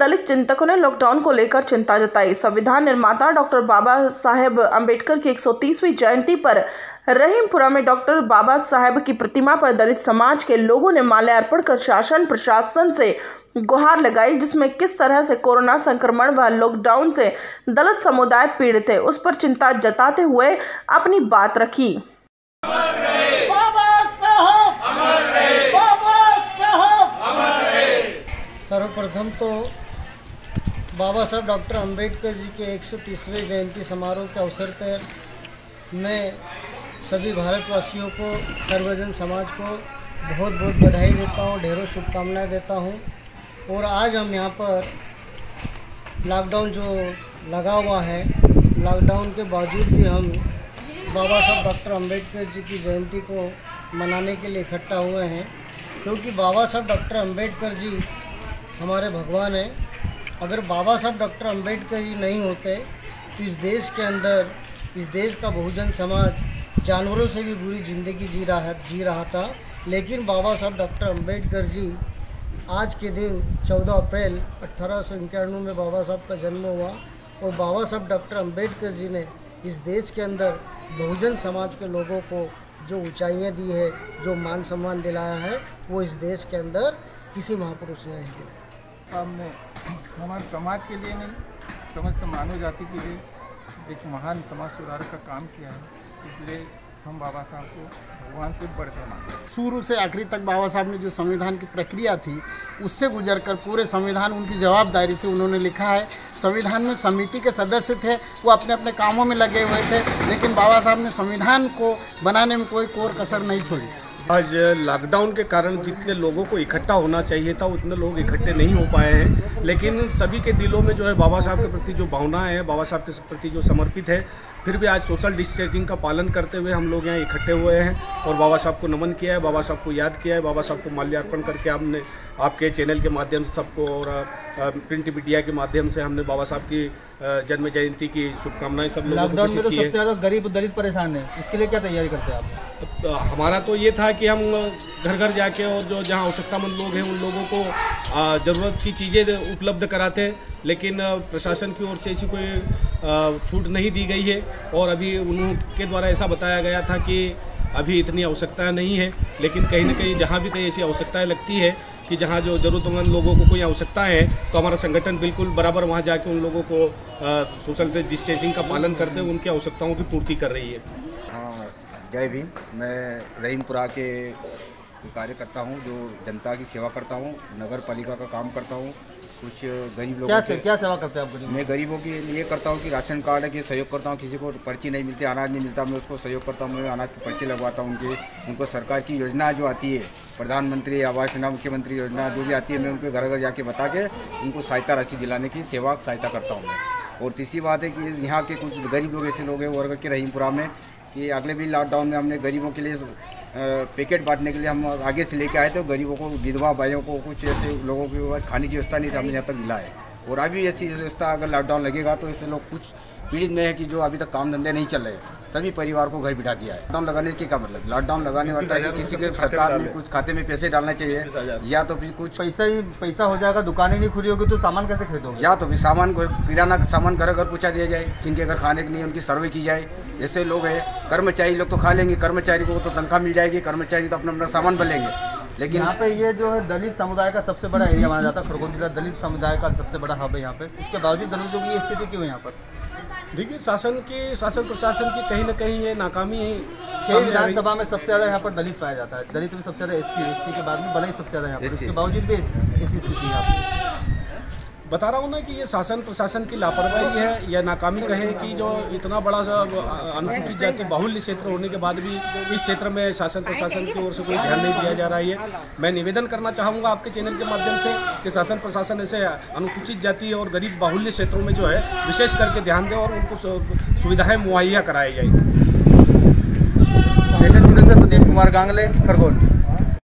दलित चिंतकों ने लॉकडाउन को लेकर चिंता जताई। संविधान निर्माता डॉक्टर बाबा साहेब अम्बेडकर की 130वीं जयंती पर रहीमपुरा में डॉक्टर बाबा साहेब की प्रतिमा पर दलित समाज के लोगों ने माल्यार्पण कर शासन प्रशासन से गुहार लगाई, जिसमें किस तरह से कोरोना संक्रमण व लॉकडाउन से दलित समुदाय पीड़ित है उस पर चिंता जताते हुए अपनी बात रखी। सर्वप्रथम तो बाबा साहब डॉक्टर अंबेडकर जी के 130वें जयंती समारोह के अवसर पर मैं सभी भारतवासियों को, सर्वजन समाज को बहुत बहुत बधाई देता हूँ, ढेरों शुभकामनाएं देता हूँ। और आज हम यहाँ पर लॉकडाउन जो लगा हुआ है, लॉकडाउन के बावजूद भी हम बाबा साहब डॉक्टर अंबेडकर जी की जयंती को मनाने के लिए इकट्ठा हुए हैं, क्योंकि बाबा साहब डॉक्टर अंबेडकर जी हमारे भगवान हैं। अगर बाबा साहब डॉक्टर अंबेडकर जी नहीं होते तो इस देश के अंदर, इस देश का बहुजन समाज जानवरों से भी बुरी ज़िंदगी जी रहा था। लेकिन बाबा साहब डॉक्टर अंबेडकर जी आज के दिन 14 अप्रैल 1891 में बाबा साहब का जन्म हुआ और बाबा साहब डॉक्टर अंबेडकर जी ने इस देश के अंदर बहुजन समाज के लोगों को जो ऊंचाइयां दी है, जो मान सम्मान दिलाया है, वो इस देश के अंदर किसी महापुरुष ने नहीं दिलाया। साहब ने हमारे समाज के लिए नहीं, समस्त मानव जाति के लिए एक महान समाज सुधारक का काम किया है, इसलिए हम बाबा साहब को भगवान से बढ़कर मानते हैं। शुरू से आखिरी तक बाबा साहब ने जो संविधान की प्रक्रिया थी उससे गुजरकर पूरे संविधान उनकी जवाबदारी से उन्होंने लिखा है। संविधान में समिति के सदस्य थे, वो अपने अपने कामों में लगे हुए थे, लेकिन बाबा साहब ने संविधान को बनाने में कोई कोर कसर नहीं छोड़ी। आज लॉकडाउन के कारण जितने लोगों को इकट्ठा होना चाहिए था उतने लोग इकट्ठे नहीं हो पाए हैं, लेकिन सभी के दिलों में जो है बाबा साहब के प्रति जो भावना है, बाबा साहब के प्रति जो समर्पित है, फिर भी आज सोशल डिस्टेंसिंग का पालन करते हुए हम लोग यहाँ इकट्ठे हुए हैं और बाबा साहब को नमन किया है, बाबा साहब को याद किया है, बाबा साहब को माल्यार्पण करके हमने आपके चैनल के माध्यम से सबको और प्रिंट मीडिया के माध्यम से हमने बाबा साहब की जन्म जयंती की शुभकामनाएं सब लोगों को प्रेषित की है। सबसे ज़्यादा गरीब दलित परेशान है, इसके लिए क्या तैयारी करते हैं आप? हमारा तो ये था कि हम घर घर जाके और जो जहाँ आवश्यकतामंद लोग हैं उन लोगों को ज़रूरत की चीज़ें उपलब्ध कराते हैं, लेकिन प्रशासन की ओर से ऐसी कोई छूट नहीं दी गई है और अभी उनके द्वारा ऐसा बताया गया था कि अभी इतनी आवश्यकता नहीं है, लेकिन कहीं ना कहीं जहाँ भी कहीं ऐसी आवश्यकताएं लगती है कि जहाँ जो ज़रूरतमंद लोगों को कोई आवश्यकता है तो हमारा संगठन बिल्कुल बराबर वहाँ जाके उन लोगों को सोशल डिस्टेंसिंग का पालन करते हुए उनकी आवश्यकताओं की पूर्ति कर रही है। हाँ, जय भीम। मैं रहीमपुरा के कार्य करता हूँ, जो जनता की सेवा करता हूँ, नगर पालिका का काम करता हूँ। कुछ गरीब लोगों के क्या सेवा करते हैं आप? मैं गरीबों के लिए करता हूँ कि राशन कार्ड के सहयोग करता हूँ। किसी को पर्ची नहीं मिलती, अनाज नहीं मिलता, मैं उसको सहयोग करता हूँ। मैं अनाज की पर्ची लगवाता हूँ उनको सरकार की योजना जो आती है, प्रधानमंत्री आवास योजना, मुख्यमंत्री योजना जो भी आती है, मैं उनके घर घर जाके बता के उनको सहायता राशि दिलाने की सहायता करता हूँ मैं। और तीसरी बात है कि यहाँ के कुछ गरीब लोग ऐसे लोग हैं वर्ग के रहीमपुरा में कि अगले भी लॉकडाउन में हमने गरीबों के लिए पैकेट बांटने के लिए हम आगे से लेके आए थे। गरीबों को, विधवा भाइयों को, कुछ ऐसे लोगों की खाने की व्यवस्था नहीं थी, हमने यहाँ तक दिला है। और अभी ऐसी व्यवस्था अगर लॉकडाउन लगेगा तो ऐसे लोग कुछ पीड़ित में है कि जो अभी तक काम धंधे नहीं चल रहे, सभी परिवार को घर बिठा दिया है। लॉकडाउन लगाने की क्या मतलब? लॉकडाउन लगाने वाला है किसी के सरकार में कुछ खाते में पैसे डालना चाहिए, या तो फिर कुछ पैसा हो जाएगा, दुकानें नहीं खुली होगी तो सामान कैसे खरीदोगे? या तो फिर सामान को, किराना सामान घर घर पहुँचा दिया जाए, जिनके अगर खाने के नहीं उनकी सर्वे की जाए। ऐसे लोग हैं, कर्मचारी लोग तो खा लेंगे, कर्मचारी को तो तनख्वाह मिल जाएगी, कर्मचारी तो अपना अपना सामान भलेंगे। लेकिन यहाँ पे ये जो है दलित समुदाय का सबसे बड़ा एरिया माना जाता है, खरगोन जिला दलित समुदाय का सबसे बड़ा हब है यहाँ पे, उसके बावजूद दलितों की स्थिति क्यों है यहाँ पर? देखिए, शासन प्रशासन की कहीं ना कहीं ये नाकामी है। विधानसभा में सबसे ज़्यादा यहाँ पर दलित पाया जाता है, दलित में सबसे ज़्यादा एसटी के बाद में बड़ा ही सबसे ज़्यादा यहाँ पर, उसके बावजूद भी ऐसी स्थिति है। बता रहा हूँ ना कि ये शासन प्रशासन की लापरवाही है या नाकामी कहें कि जो इतना बड़ा अनुसूचित जाति बाहुल्य क्षेत्र होने के बाद भी इस क्षेत्र में शासन प्रशासन की ओर से कोई ध्यान नहीं दिया जा रहा है। मैं निवेदन करना चाहूँगा आपके चैनल के माध्यम से कि शासन प्रशासन ऐसे अनुसूचित जाति और गरीब बाहुल्य क्षेत्रों में जो है विशेष करके ध्यान दें और उनको सुविधाएँ मुहैया कराई जाए। प्रदीप कुमार गांगले, खरगोन।